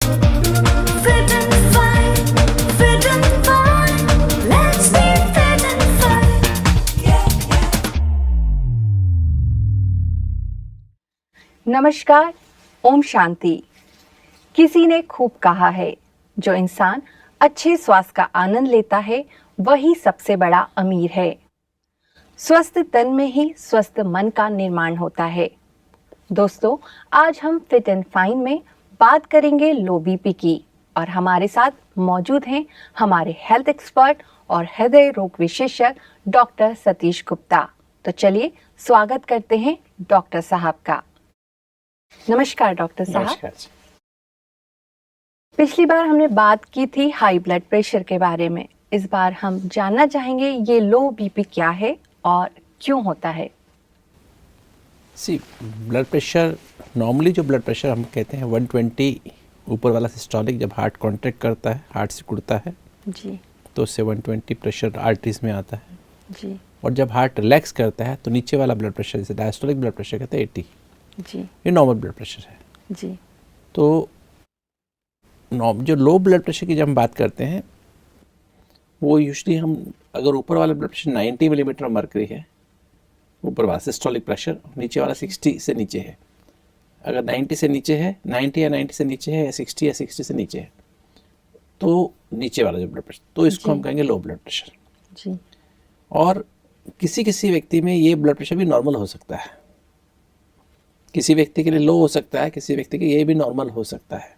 Fit and fine, fit and fine. Let's be fit and fine. नमस्कार, ओम शांति। किसी ने खूब कहा है, जो इंसान अच्छे स्वास्थ्य का आनंद लेता है वही सबसे बड़ा अमीर है। स्वस्थ तन में ही स्वस्थ मन का निर्माण होता है। दोस्तों, आज हम फिट एंड फाइन में बात करेंगे लो बीपी की और हमारे साथ मौजूद हैं हमारे हेल्थ एक्सपर्ट और हृदय रोग विशेषज्ञ डॉक्टर सतीश गुप्ता। तो चलिए स्वागत करते हैं डॉक्टर साहब का। नमस्कार डॉक्टर साहब। नमस्कार जी। पिछली बार हमने बात की थी हाई ब्लड प्रेशर के बारे में। इस बार हम जानना चाहेंगे ये लो बीपी क्या है और क्यों होता है। ब्लड प्रेशर नॉर्मली जो ब्लड प्रेशर हम कहते हैं 120 ऊपर वाला सिस्टोलिक, जब हार्ट कॉन्ट्रैक्ट करता है, हार्ट से कुड़ता है जी तो उससे 120 प्रेशर आर्टरीज में आता है। जी और जब हार्ट रिलैक्स करता है तो नीचे वाला ब्लड प्रेशर, जैसे डायस्टोलिक ब्लड प्रेशर कहते हैं 80, जी ये नॉर्मल ब्लड प्रेशर है। जी तो जो लो ब्लड प्रेशर की जब हम बात करते हैं वो यूजुअली हम, अगर ऊपर वाला ब्लड प्रेशर 90 मिलीमीटर मर्करी है, ऊपर वाला सिस्टोलिक प्रेशर, नीचे वाला 60 से नीचे है। अगर 90 से नीचे है, 90 या 90 से नीचे है, या 60 या 60 से नीचे है, तो नीचे वाला जो ब्लड प्रेशर, तो इसको हम कहेंगे लो ब्लड प्रेशर। जी और किसी किसी व्यक्ति में ये ब्लड प्रेशर भी नॉर्मल हो सकता है। किसी व्यक्ति के लिए लो हो सकता है, किसी व्यक्ति के ये भी नॉर्मल हो सकता है।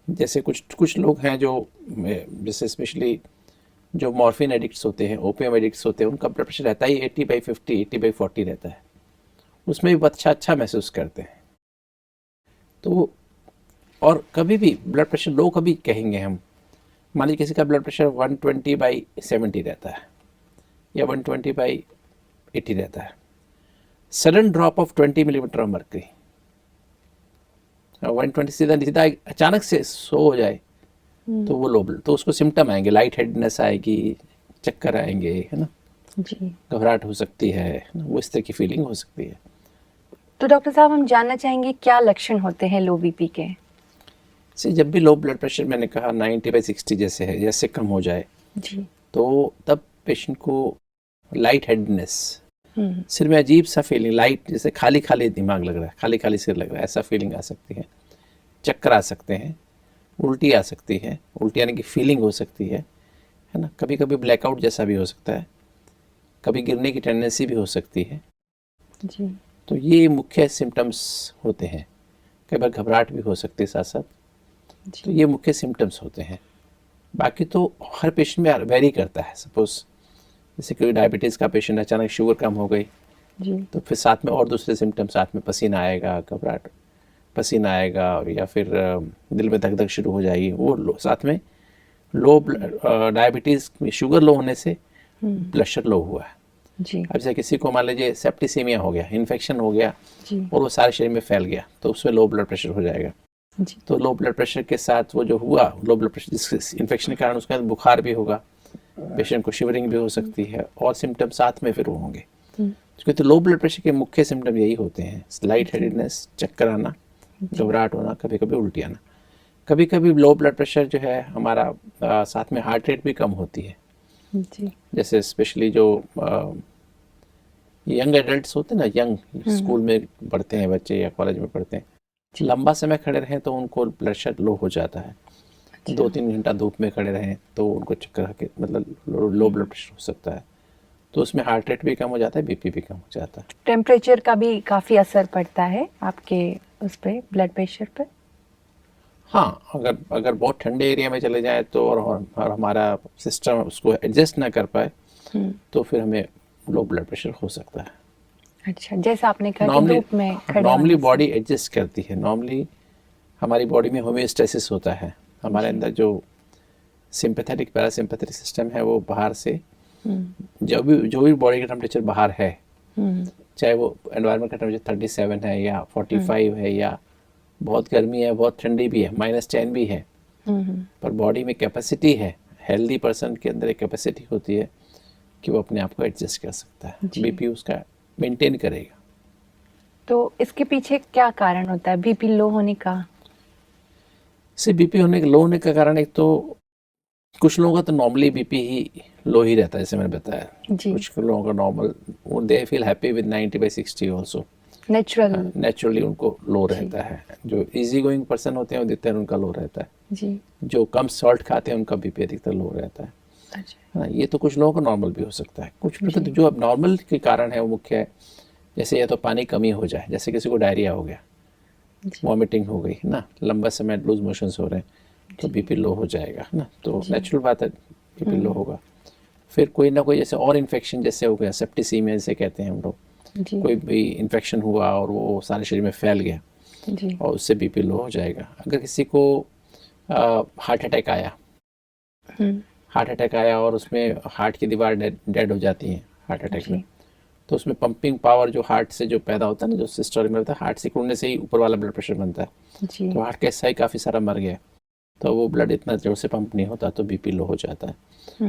जैसे कुछ लोग हैं जो, जैसे स्पेशली जो मॉर्फिन एडिक्ट्स होते हैं, ओपियम एडिक्ट्स होते हैं, उनका ब्लड प्रेशर रहता ही 80/50, 80/40 रहता है। उसमें भी अच्छा महसूस करते हैं। तो और कभी भी ब्लड प्रेशर लो कभी कहेंगे हम, मान लीजिए किसी का ब्लड प्रेशर 120/70 रहता है या 120/80 रहता है, sudden drop of 20 millimetre mercury, 120 सीधा अचानक से सो हो जाए तो वो लो ब्लड, तो उसको सिम्टम आएंगे, लाइट हेडनेस आएगी, चक्कर आएंगे, है ना, जी। घबराहट हो सकती है ना, वो इस तरह की फीलिंग हो सकती है। तो डॉक्टर साहब, हम जानना चाहेंगे क्या लक्षण होते हैं लो बीपी के। जब भी लो ब्लड प्रेशर, मैंने कहा 90/60 जैसे है, जैसे कम हो जाए जी तो तब पेशेंट को लाइट हेडनेस, सिर में अजीब सा फीलिंग, लाइट जैसे खाली खाली दिमाग लग रहा है, खाली खाली सिर लग रहा है, ऐसा फीलिंग आ सकती है। चक्कर आ सकते हैं, उल्टी आ सकती है, उल्टी आने की फीलिंग हो सकती है ना। कभी कभी ब्लैकआउट जैसा भी हो सकता है, कभी गिरने की टेंडेंसी भी हो सकती है। जी तो ये मुख्य सिम्टम्स होते हैं। कई बार घबराहट भी हो सकती है साथ साथ। तो ये मुख्य सिम्टम्स होते हैं। बाकी तो हर पेशेंट में वेरी करता है। सपोज जैसे कोई डायबिटीज़ का पेशेंट, अचानक शुगर कम हो गई जी तो फिर साथ में और दूसरे सिम्टम्स, साथ में पसीना आएगा, घबराहट, पसीना आएगा, या फिर दिल में धक धक शुरू हो जाएगी। वो साथ में लो डायबिटीज़ में शुगर लो होने से ब्लड प्रेशर लो हुआ है। जी अब जैसे किसी को मान लीजिए सेप्टिसीमिया हो गया, इन्फेक्शन हो गया जी और वो सारे शरीर में फैल गया, तो उसमें लो ब्लड प्रेशर हो जाएगा। जी तो लो ब्लड प्रेशर के साथ वो जो हुआ, लो ब्लड प्रेशर, जिस इन्फेक्शन के कारण उसके अंदर बुखार भी होगा, पेशेंट को शिवरिंग भी हो सकती है, और सिम्टम साथ में फिर वो होंगे। क्योंकि तो लो ब्लड प्रेशर के मुख्य सिम्टम यही होते हैं, लाइट हेडेडनेस, चक्कर आना, घबराहट होना, कभी कभी उल्टी आना। कभी कभी लो ब्लड प्रेशर जो है हमारा साथ में हार्ट रेट भी कम होती है। जी जैसे स्पेशली जो यंग एडल्ट्स होते हैं ना, यंग स्कूल में पढ़ते हैं बच्चे या कॉलेज में पढ़ते हैं, लंबा समय खड़े रहें तो उनको ब्लड प्रेशर लो हो जाता है। 2-3 घंटा धूप में खड़े रहें तो उनको चक्कर आके, मतलब लो ब्लड प्रेशर हो सकता है। तो उसमें हार्ट रेट भी कम हो जाता है, बीपी भी कम हो जाता है। टेम्परेचर का भी काफ़ी असर पड़ता है आपके उस पे, ब्लड प्रेशर पे। हाँ, अगर बहुत ठंडे एरिया में चले जाएं तो और हमारा सिस्टम उसको एडजस्ट ना कर पाए तो फिर हमें लो ब्लड प्रेशर हो सकता है। अच्छा, जैसा आपने कहा कि धूप में खड़े नॉर्मली होने से। बॉडी एडजस्ट करती है। नॉर्मली हमारी बॉडी में होम्योस्टेसिस होता है। हमारे अंदर जो सिंपैथेटिक पैरासिम्पैथेटिक सिस्टम है वो बाहर से, जो भी बॉडी का टेम्परेचर बाहर है, चाहे वो एनवायरनमेंट का टेम्परेचर 37 है या 45 है, या बहुत गर्मी है, बहुत ठंडी भी है, -10 भी है, पर बॉडी में कैपेसिटी है, हेल्दी पर्सन के अंदर एक कैपेसिटी होती है कि वो अपने आप को एडजस्ट कर सकता है, बीपी उसका मेंटेन करेगा। तो इसके पीछे क्या कारण होता है बीपी लो होने का? से बीपी होने के लो होने का कारण एक तो कुछ लोगों का तो नॉर्मली बीपी ही लो ही रहता है, जैसे मैंने बताया। जी। कुछ लोगों का normal, they feel happy with 90/60 also, natural. Naturally उनको लो जी। रहता है। जो इजी गोइंग पर्सन होते हैं अधिकतर उनका लो रहता है। जी। जो कम सॉल्ट खाते हैं उनका बीपी अधिकतर लो रहता है। अच्छा। हाँ, ये तो कुछ लोगों का नॉर्मल भी हो सकता है। कुछ जी। जो अब नॉर्मल के कारण है वो मुख्य है, जैसे या तो पानी कमी हो जाए, जैसे किसी को डायरिया हो गया, जी। वॉमिटिंग हो गई ना, लंबा समय लूज मोशंस हो रहे हैं, तो बीपी लो हो जाएगा ना, तो जी। नेचुरल बात है बीपी लो होगा। फिर कोई ना कोई जैसे और इन्फेक्शन जैसे हो गया, सेप्टिसीमिया जैसे कहते हैं हम लोग, जी। कोई भी इन्फेक्शन हुआ और वो सारे शरीर में फैल गया जी। और उससे बीपी लो हो जाएगा। अगर किसी को हार्ट अटैक आया, हार्ट अटैक आया और उसमें हार्ट की दीवार डेड हो जाती है हार्ट अटैक जी। में, तो उसमें पंपिंग पावर जो हार्ट से जो पैदा होता है ना, जो सिस्टम में होता है, हार्ट सिकुड़ने से ही ऊपर वाला ब्लड प्रेशर बनता है। जी। तो हार्ट का हिस्सा ही काफ़ी सारा मर गया, तो वो ब्लड इतना जोर से पंप नहीं होता, तो बीपी लो हो जाता है।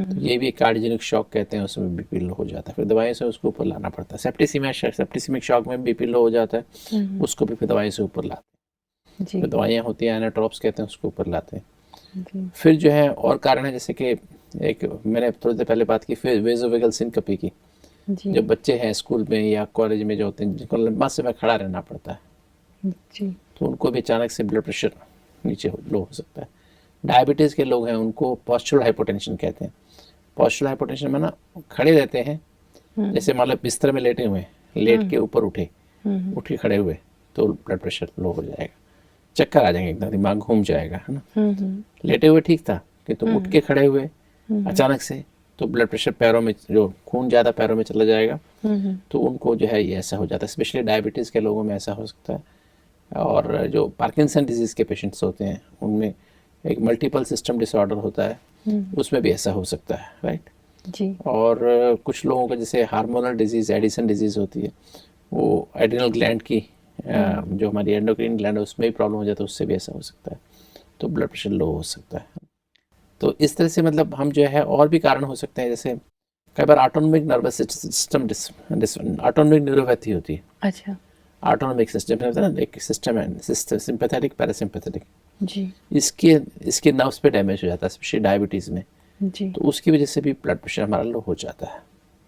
तो ये भी कार्डियोजेनिक शॉक कहते हैं, उसमें बीपी लो हो जाता है, फिर दवाई से उसको ऊपर लाना पड़ता है। सेप्टिसिमिक शॉक में बीपी लो हो जाता है, उसको भी फिर दवाई से ऊपर लाते जी। हैं। फिर दवाइयाँ होती हैं एनाट्रॉप्स कहते हैं, उसको ऊपर लाते हैं। जी। फिर जो है और कारण है, जैसे कि एक मैंने थोड़ी देर पहले बात की फिर वेसोवेगल सिनकपी की। जी। जो बच्चे हैं स्कूल में या कॉलेज में जो होते हैं, जिनको लंबा समय खड़ा रहना पड़ता है, जी। तो उनको भी अचानक से ब्लड प्रेशर नीचे लो हो सकता है। डायबिटीज़ के लोग हैं उनको पॉस्चुरल हाइपोटेंशन कहते हैं। पॉस्चुरल हाइपोटेंशन में ना खड़े रहते हैं, जैसे मान लो बिस्तर में लेटे हुए हैं, लेट के ऊपर उठे, उठ के खड़े हुए, तो ब्लड प्रेशर लो हो जाएगा, चक्कर आ जाएंगे, एकदम दिमाग घूम जाएगा, है ना। लेटे हुए ठीक था, किंतु उठ के खड़े हुए अचानक से, तो ब्लड प्रेशर पैरों में, जो खून ज़्यादा पैरों में चला जाएगा, तो उनको जो है ये ऐसा हो जाता है। स्पेशली डायबिटीज़ के लोगों में ऐसा हो सकता है। और जो पार्किंसन डिजीज़ के पेशेंट्स होते हैं उनमें एक मल्टीपल सिस्टम डिसऑर्डर होता है, उसमें भी ऐसा हो सकता है, राइट। जी। और कुछ लोगों को जैसे हार्मोनल डिजीज़, एडिसन डिजीज़ होती है, वो एड्रिनल ग्लैंड की जो हमारी एंडोक्राइन ग्लैंड है उसमें भी प्रॉब्लम हो जाता है, उससे भी ऐसा हो सकता है, तो ब्लड प्रेशर लो हो सकता है। तो इस तरह से मतलब हम जो है और भी कारण हो सकते हैं, जैसे कई बार autonomic nervous system autonomic neuropathy होती है। अच्छा। ऑटोनोमिक सिस्टम है ना, एक सिस्टम है, सिंपैथेटिक पैरासिम्पैथेटिक, जी। इसके नर्व्स पे डैमेज हो जाता है, स्पेशली डायबिटीज़ में, जी। तो उसकी वजह से भी ब्लड प्रेशर हमारा लो हो जाता है।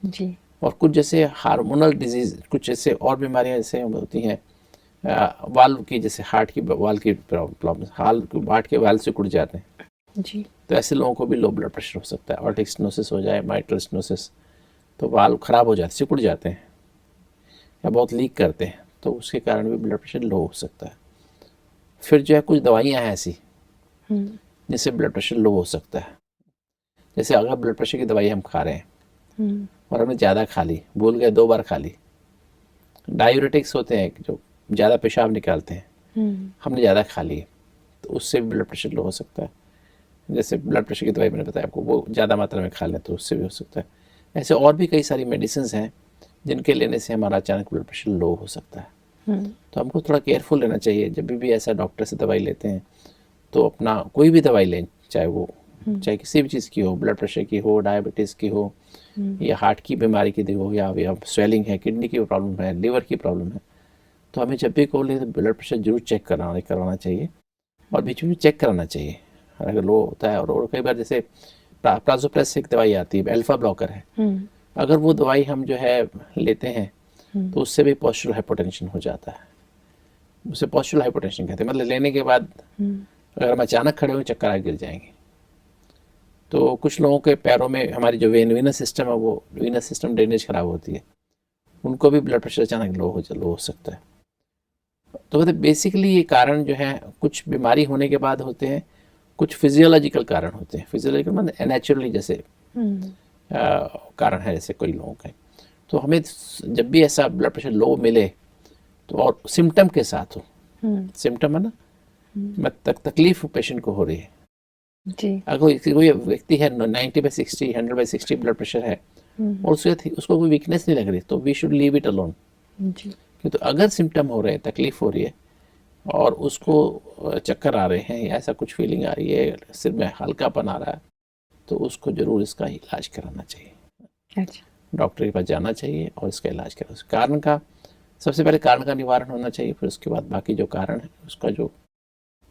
जी। और कुछ जैसे हार्मोनल डिजीज़, कुछ जैसे और बीमारियां जैसे होती हैं वाल्व की, जैसे हार्ट की वाल्व की प्रॉब्लम, हार्ट के वाल्व सिकुड़ जाते हैं, जी। तो ऐसे लोगों को भी लो ब्लड प्रेशर हो सकता है। ऑर्टिक स्टेनोसिस हो जाए, माइट्रल स्टेनोसिस, तो वाल्व ख़राब हो जाते, सिकुड़ जाते हैं या बहुत लीक करते हैं, तो उसके कारण भी ब्लड प्रेशर लो हो सकता है। फिर जो है कुछ दवाइयाँ हैं ऐसी जिससे ब्लड प्रेशर लो हो सकता है। जैसे अगर ब्लड प्रेशर की दवाई हम खा रहे हैं और हमने ज़्यादा खा ली, भूल गए 2 बार खा ली, डायूरेटिक्स होते हैं जो ज़्यादा पेशाब निकालते हैं, हमने ज़्यादा खा ली, तो उससे भी ब्लड प्रेशर लो हो सकता है। जैसे ब्लड प्रेशर की दवाई मैंने बताया आपको, वो ज़्यादा मात्रा में खा लें तो उससे भी हो सकता है। ऐसे और भी कई सारी मेडिसिन हैं जिनके लेने से हमारा अचानक ब्लड प्रेशर लो हो सकता है। तो हमको थोड़ा केयरफुल रहना चाहिए जब भी ऐसा डॉक्टर से दवाई लेते हैं, तो अपना कोई भी दवाई लें, चाहे किसी भी चीज़ की हो, ब्लड प्रेशर की हो, डायबिटीज़ की हो, या हार्ट की बीमारी की हो, या स्वेलिंग है, किडनी की प्रॉब्लम है, लिवर की प्रॉब्लम है, तो हमें जब भी कोई तो ब्लड प्रेशर जरूर चेक करवाना चाहिए, और बीच में चेक कराना चाहिए अगर लो होता है। और कई बार जैसे प्राजोप्रेस एक दवाई आती है, अल्फा ब्लॉकर है, अगर वो दवाई हम जो है लेते हैं तो उससे भी पॉस्चुरल हाइपोटेंशन हो जाता है। उसे पॉस्चुरल हाइपोटेंशन कहते हैं, मतलब लेने के बाद अगर हम अचानक खड़े हुए चक्कर आ गिर जाएंगे। तो कुछ लोगों के पैरों में हमारी जो वेनस सिस्टम है, वो वेनस सिस्टम ड्रेनेज खराब होती है, उनको भी ब्लड प्रेशर अचानक लो हो सकता है। तो मतलब बेसिकली ये कारण जो है कुछ बीमारी होने के बाद होते हैं, कुछ फिजियोलॉजिकल कारण होते हैं। फिजियोलॉजिकल मतलब नेचुरली जैसे कारण है जैसे कोई लोगों के। तो हमें जब भी ऐसा ब्लड प्रेशर लो मिले तो, और सिम्टम के साथ हो, सिम्टम है ना, तकलीफ पेशेंट को हो रही है, जी। अगर कोई व्यक्ति है 90/60 100/60 ब्लड प्रेशर है और उसको कोई वीकनेस नहीं लग रही, तो we should leave it alone. जी। तो अगर सिम्टम हो रहे हैं, तकलीफ हो रही है और उसको चक्कर आ रहे हैं या ऐसा कुछ फीलिंग आ रही है, सिर में हल्कापन आ रहा है, तो उसको ज़रूर इसका इलाज कराना चाहिए। अच्छा। डॉक्टर के पास जाना चाहिए और इसका इलाज करा। उस कारण का सबसे पहले कारण का निवारण होना चाहिए, फिर उसके बाद बाकी जो कारण है उसका जो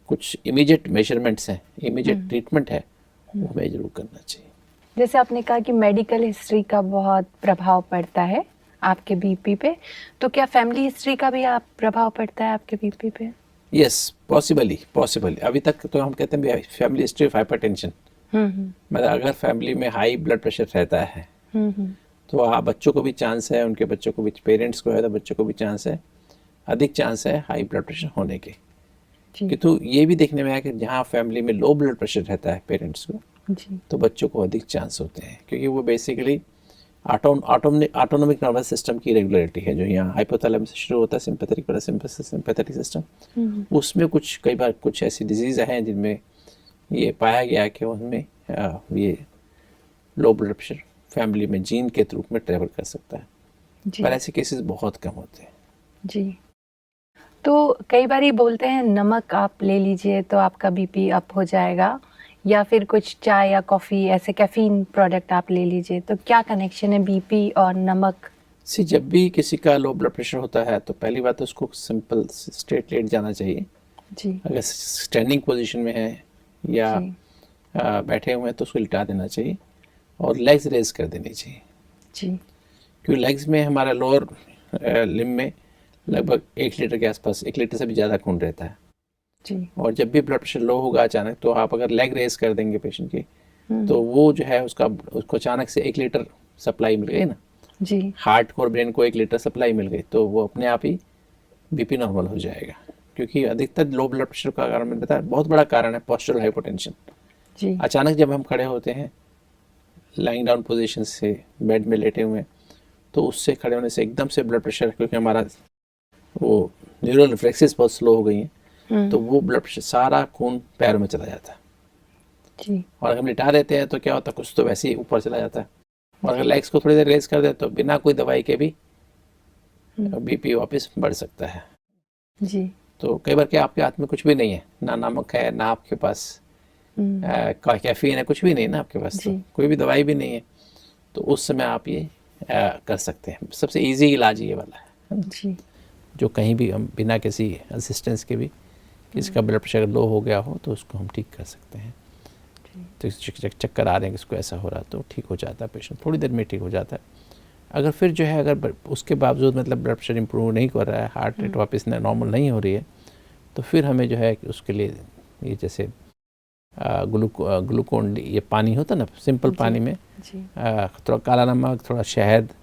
कुछ इमीडिएट मेजरमेंट्स हैं, इमीडिएट ट्रीटमेंट है, वो हमें जरूर करना चाहिए। जैसे आपने कहा कि मेडिकल हिस्ट्री का बहुत प्रभाव पड़ता है आपके बीपी पे, तो क्या फैमिली हिस्ट्री का भी आप प्रभाव पड़ता है आपके बीपी पे? यस, पॉसिबली अभी तक तो हम कहते हैं फैमिली हिस्ट्री ऑफ हाइपरटेंशन, मतलब अगर फैमिली में हाई ब्लड प्रेशर रहता है तो हाँ, बच्चों को भी चांस है, उनके बच्चों को भी, पेरेंट्स को है तो बच्चों को भी चांस है, अधिक चांस है हाई ब्लड प्रेशर होने के। जी किंतु ये भी देखने में आया कि जहाँ फैमिली में लो ब्लड प्रेशर रहता है पेरेंट्स को, जी तो बच्चों को अधिक चांस होते हैं, क्योंकि वो बेसिकली ऑटोनोमिक नर्वस सिस्टम की रेगुलरिटी है, जो यहाँ हाइपोथैलेमस से शुरू होता है, सिंपैथेटिक सिंपैथेटिक सिस्टम, उसमें कुछ कई बार कुछ ऐसी डिजीज़ हैं जिनमें ये पाया गया कि उनमें ये लो ब्लड प्रेशर फैमिली में जीन के रूप में ट्रेवल कर सकता है, जी पर ऐसे केसेस बहुत कम होते हैं। जी। तो कई बार ये बोलते हैं नमक आप ले लीजिए तो आपका बीपी अप हो जाएगा, या फिर कुछ चाय या कॉफ़ी ऐसे कैफीन प्रोडक्ट आप ले लीजिए, तो क्या कनेक्शन है बीपी और नमक? जब भी किसी का लो ब्लड प्रेशर होता है तो पहली बात तो उसको सिंपल स्ट्रेट लेट जाना चाहिए। जी अगर स्टैंडिंग पोजीशन में है या जी बैठे हुए हैं तो उसको लिटा देना चाहिए और लेग्स रेज कर देनी चाहिए, जी क्योंकि लेग्स में हमारा लोअर लिम्ब में लगभग 1 लीटर के आसपास, 1 लीटर से भी ज़्यादा खून रहता है, जी और जब भी ब्लड प्रेशर लो होगा अचानक, तो आप अगर लेग रेज कर देंगे पेशेंट की, तो वो जो है उसको अचानक से 1 लीटर सप्लाई मिल गई ना, जी हार्ट को और ब्रेन को 1 लीटर सप्लाई मिल गई, तो वो अपने आप ही बीपी नॉर्मल हो जाएगा। क्योंकि अधिकतर लो ब्लड प्रेशर का कारण मैंने बताया, बहुत बड़ा कारण है पोस्चरल हाइपोटेंशन। जी अचानक जब हम खड़े होते हैं लाइंग डाउन पोजीशन से, बेड में लेटे हुए, तो उससे खड़े होने से एकदम से ब्लड प्रेशर, क्योंकि हमारा वो न्यूरल रिफ्लेक्सेस बहुत स्लो हो गई हैं, तो वो ब्लड प्रेशर सारा खून पैरों में चला जाता है, जी और अगर हम लिटा देते हैं तो क्या होता है, कुछ तो वैसे ही ऊपर चला जाता है, और अगर लेग्स को थोड़ी देर रेज कर दे तो बिना कोई दवाई के भी बीपी वापस बढ़ सकता है। जी तो कई बार क्या आपके हाथ में कुछ भी नहीं है, ना नमक है, ना आपके पास कैफीन है, कुछ भी नहीं ना आपके पास, तो जी। कोई भी दवाई भी नहीं है, तो उस समय आप ये कर सकते हैं। सबसे इजी इलाज ये वाला है ना? जी जो कहीं भी हम बिना किसी असिस्टेंस के भी किसी का ब्लड प्रेशर लो हो गया हो तो उसको हम ठीक कर सकते हैं। तो चक्कर आ रहे हैं, किसको ऐसा हो रहा है, तो ठीक हो जाता है पेशेंट, थोड़ी देर में ठीक हो जाता है। अगर फिर जो है, अगर उसके बावजूद मतलब ब्लड प्रेशर इंप्रूव नहीं कर रहा है, हार्ट रेट वापस नॉर्मल नहीं हो रही है, तो फिर हमें जो है कि उसके लिए ये जैसे ग्लूकोन, ये पानी होता है ना, सिंपल पानी में जी थोड़ा काला नमक, थोड़ा शहद,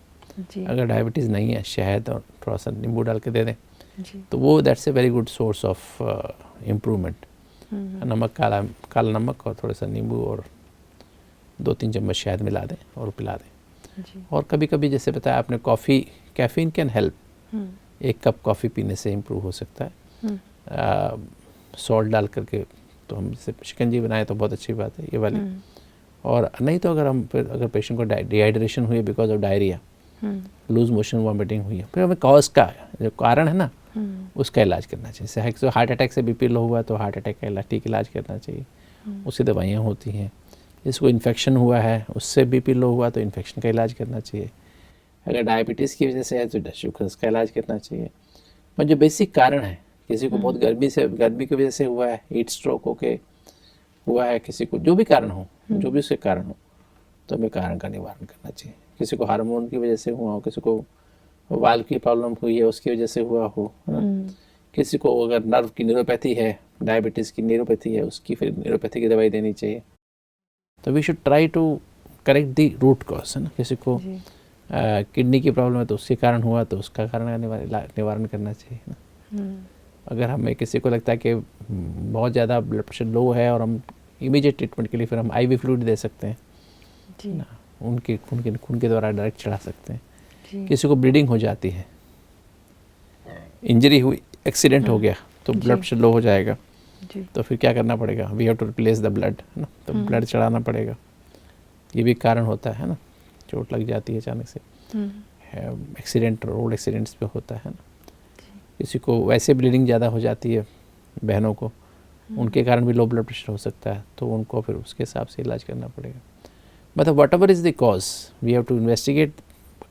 जी अगर डायबिटीज़ नहीं है शहद और थोड़ा सा नींबू डाल के दे दें, जी तो वो that's a very good source of improvement. नमक, काला नमक और थोड़ा सा नींबू और 2-3 चम्मच शहद मिला दें और पिला दें। जी और कभी कभी जैसे बताया आपने, coffee, caffeine can help, 1 cup coffee पीने से इम्प्रूव हो सकता है। सॉल्ट डाल करके, तो हम जैसे शिकंजी बनाए तो बहुत अच्छी बात है ये वाली। और नहीं तो अगर पेशेंट को डिहाइड्रेशन हुई because of diarrhoea, loose motion, vomiting हुई है, फिर हमें कॉज का जो कारण है ना, उसका इलाज करना चाहिए। जैसे हार्ट अटैक से बीपी लो हुआ तो हार्ट अटैक का ठीक इलाज करना चाहिए, उसकी दवाइयाँ होती हैं। जिसको इन्फेक्शन हुआ है, उससे बीपी लो हुआ तो इन्फेक्शन का इलाज करना चाहिए। अगर डायबिटीज़ की वजह से है तो शुगर का इलाज करना चाहिए। पर जो बेसिक कारण है, किसी को बहुत गर्मी की वजह से हुआ है, हीट स्ट्रोक होके हुआ है, किसी को जो भी कारण हो, जो भी उसके कारण हो, तो हमें कारण का निवारण करना चाहिए। किसी को हार्मोन की वजह से हुआ हो, किसी को वाल्व की प्रॉब्लम हुई है उसकी वजह से हुआ हो, है ना? किसी को अगर नर्व की न्यूरोपैथी है, डायबिटीज़ की न्यूरोपैथी है, उसकी फिर न्यूरोपैथी की दवाई देनी चाहिए। तो we should try to correct the root cause, है ना। किसी को किडनी की प्रॉब्लम है तो उसके कारण हुआ तो उसका कारण का निवारण करना चाहिए ना। अगर हमें किसी को लगता है कि बहुत ज़्यादा ब्लड प्रेशर लो है और हम इमीडिएट ट्रीटमेंट के लिए फिर हम IV फ्लूइड दे सकते हैं ना, उनके खून के द्वारा डायरेक्ट चढ़ा सकते हैं। किसी को ब्लीडिंग हो जाती है, इंजरी हुई, एक्सीडेंट हो गया तो ब्लड प्रेशर लो हो जाएगा, तो फिर क्या करना पड़ेगा, we have to replace the blood, है ना, तो ब्लड चढ़ाना पड़ेगा। ये भी कारण होता है ना, चोट लग जाती है अचानक से, एक्सीडेंट, रोड एक्सीडेंट्स पे होता है ना। किसी को वैसे ब्लीडिंग ज़्यादा हो जाती है, बहनों को, उनके कारण भी लो ब्लड प्रेशर हो सकता है, तो उनको फिर उसके हिसाब से इलाज करना पड़ेगा। मतलब whatever is the cause, we have to investigate.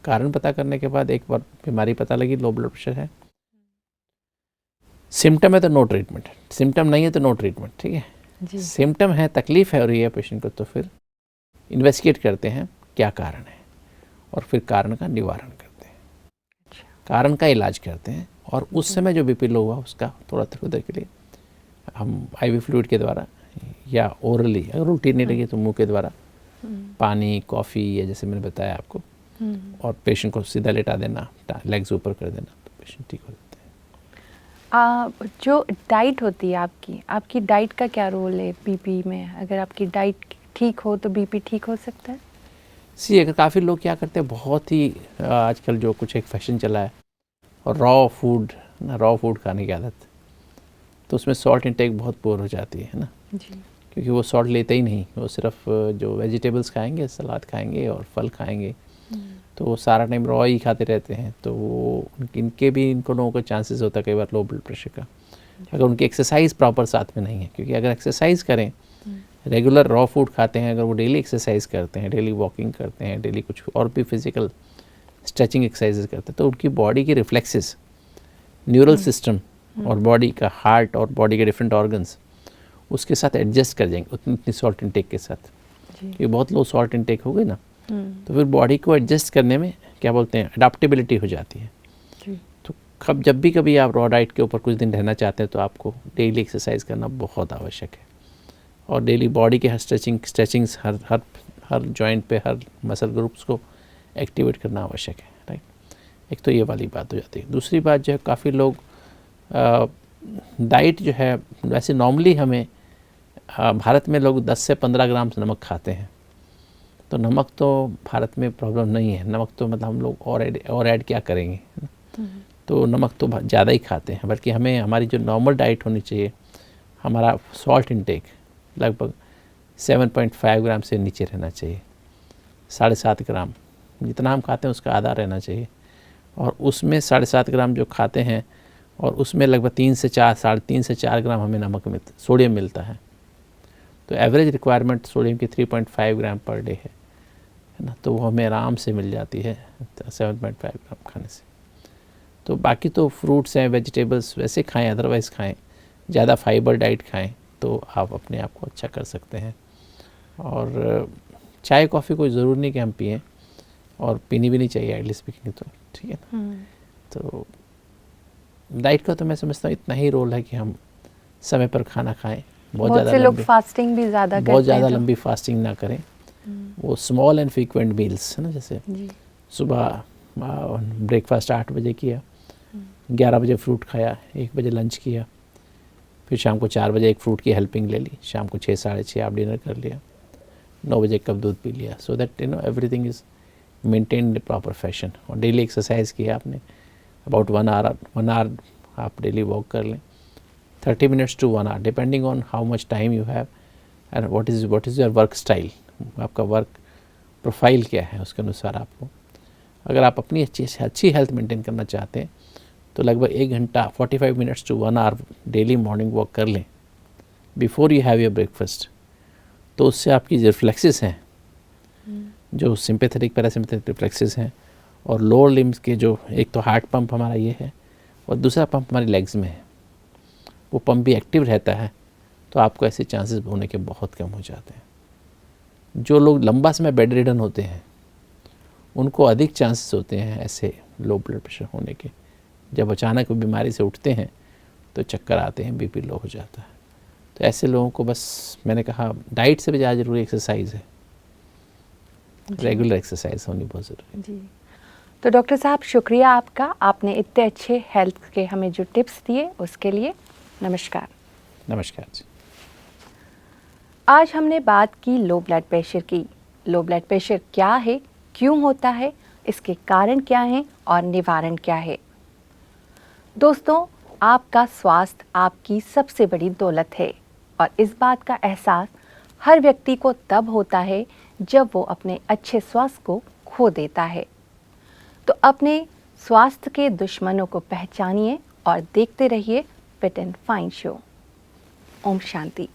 कारण पता करने के बाद, एक बार बीमारी पता लगी लो ब्लड प्रेशर है, सिम्टम है तो नो ट्रीटमेंट, सिम्टम नहीं है तो नो ट्रीटमेंट, ठीक है। जी। सिम्टम है, तकलीफ है और ये पेशेंट को, तो फिर इन्वेस्टिगेट करते हैं क्या कारण है और फिर कारण का निवारण करते हैं, कारण का इलाज करते हैं। और उस समय जो बीपी लो हुआ उसका थोड़ा देर के लिए हम आईवी फ्लूइड के द्वारा या ओरली, अगर उल्टी नहीं लगी तो मुंह के द्वारा पानी, कॉफ़ी या जैसे मैंने बताया आपको, और पेशेंट को सीधा लेटा देना, लेग्स ऊपर कर देना, तो पेशेंट ठीक हो जाते हैं। जो डाइट होती है आपकी डाइट का क्या रोल है बीपी में? अगर आपकी डाइट ठीक हो तो बीपी ठीक हो सकता है? अगर काफ़ी लोग क्या करते हैं, बहुत ही आजकल जो कुछ एक फैशन चला है और रॉ फूड खाने की आदत, तो उसमें सॉल्ट इंटेक बहुत पुअर हो जाती है ना जी। क्योंकि वो सॉल्ट लेते ही नहीं, वो सिर्फ जो वेजिटेबल्स खाएंगे, सलाद खाएंगे और फल खाएंगे, तो वो सारा टाइम रॉ ही खाते रहते हैं, तो वो इनके भी इनको लोगों का चांसेस होता है कई बार लो ब्लड प्रेशर का, अगर उनकी एक्सरसाइज प्रॉपर साथ में नहीं है। क्योंकि अगर एक्सरसाइज करें, रेगुलर रॉ फूड खाते हैं, अगर वो डेली एक्सरसाइज करते हैं, डेली वॉकिंग करते हैं, डेली कुछ और भी फिजिकल स्ट्रेचिंग एक्सरसाइजेज करते हैं, तो उनकी बॉडी की रिफ्लेक्सेस, न्यूरल सिस्टम और बॉडी का हार्ट और बॉडी के डिफरेंट ऑर्गन्स उसके साथ एडजस्ट कर जाएंगे उतनी सॉल्ट इंटेक के साथ। ये बहुत लो सॉल्ट इंटेक हो गई ना, तो फिर बॉडी को एडजस्ट करने में क्या बोलते हैं, अडाप्टेबिलिटी हो जाती है। तो जब भी कभी आप रॉ डाइट के ऊपर कुछ दिन रहना चाहते हैं तो आपको डेली एक्सरसाइज करना बहुत आवश्यक है, और डेली बॉडी के हर स्ट्रेचिंग्स हर जॉइंट पे, हर मसल ग्रुप्स को एक्टिवेट करना आवश्यक है, राइट। एक तो ये वाली बात हो जाती है। दूसरी बात जो है, काफ़ी लोग डाइट जो है, वैसे नॉर्मली हमें भारत में लोग 10 से 15 ग्राम नमक खाते हैं, तो नमक तो भारत में प्रॉब्लम नहीं है, नमक तो मतलब हम लोग और ऐड क्या करेंगे, तो नमक तो ज़्यादा ही खाते हैं। बल्कि हमें हमारी जो नॉर्मल डाइट होनी चाहिए, हमारा सॉल्ट इंटेक लगभग 7.5 ग्राम से नीचे रहना चाहिए, 7.5 ग्राम, जितना हम खाते हैं उसका आधा रहना चाहिए। और उसमें 7.5 ग्राम जो खाते हैं, और उसमें लगभग 3 से 4, 3.5 से 4 ग्राम हमें नमक सोडियम मिलता है। तो एवरेज रिक्वायरमेंट सोडियम की 3.5 ग्राम पर डे है ना, तो वो हमें आराम से मिल जाती है 7.5 ग्राम खाने से। तो बाकी तो फ्रूट्स हैं, वेजिटेबल्स वैसे खाएं, अदरवाइज़ खाएं, ज़्यादा फाइबर डाइट खाएं, तो आप अपने आप को अच्छा कर सकते हैं। और चाय कॉफ़ी कोई ज़रूर नहीं कि हम पिएँ, और पीनी भी नहीं चाहिए आइडली स्पीकिंग, तो ठीक है ना। तो डाइट का तो मैं समझता हूँ इतना ही रोल है कि हम समय पर खाना खाएं, बहुत से लोग फास्टिंग भी ज़्यादा करते हैं, बहुत ज़्यादा लंबी फास्टिंग ना करें। वो स्मॉल एंड फ्रीक्वेंट मील्स है ना, जैसे सुबह ब्रेकफास्ट 8 बजे किया, 11 बजे फ्रूट खाया, 1 बजे लंच किया, फिर शाम को 4 बजे एक फ्रूट की हेल्पिंग ले ली, शाम को 6, 6:30 आप डिनर कर लिया, 9 बजे कप दूध पी लिया, so that everything is maintain in proper fashion. और डेली एक्सरसाइज किया आपने, अबाउट 1 आवर आप डेली वॉक कर लें, 30 minutes to 1 hour, depending on how much time you have and what is your work style, आपका वर्क प्रोफाइल क्या है, उसके अनुसार आपको, अगर आप अपनी अच्छी हेल्थ मेंटेन करना चाहते हैं तो लगभग 1 घंटा 45 minutes to 1 hour daily morning walk कर लें before you have your breakfast. तो उससे आपकी जो रिफ्लेक्सेस हैं, जो सिंपैथेटिक पैरासिम्पैथेटिक रिफ्लेक्सेस हैं, और लोअर लिम्स के जो, एक तो हार्ट पंप हमारा ये है और दूसरा पंप हमारी लेग्स में है, वो पंप भी एक्टिव रहता है, तो आपको ऐसे चांसेस होने के बहुत कम हो जाते हैं। जो लोग लंबा समय बेड रिडन होते हैं उनको अधिक चांसेस होते हैं ऐसे लो ब्लड प्रेशर होने के। जब अचानक वो बीमारी से उठते हैं तो चक्कर आते हैं, बीपी लो हो जाता है। तो ऐसे लोगों को बस मैंने कहा डाइट से भी ज़्यादा ज़रूरी एक्सरसाइज है, रेगुलर एक्सरसाइज होनी बहुत ज़रूरी है। जी, तो डॉक्टर साहब शुक्रिया आपका, आपने इतने अच्छे हेल्थ के हमें जो टिप्स दिए उसके लिए। नमस्कार। नमस्कार जी। आज हमने बात की लो ब्लड प्रेशर की। लो ब्लड प्रेशर क्या है, क्यों होता है, इसके कारण क्या हैं और निवारण क्या है। दोस्तों, आपका स्वास्थ्य आपकी सबसे बड़ी दौलत है, और इस बात का एहसास हर व्यक्ति को तब होता है जब वो अपने अच्छे स्वास्थ्य को खो देता है। तो अपने स्वास्थ्य के दुश्मनों को पहचानिए और देखते रहिए fit and fine show. Om Shanti.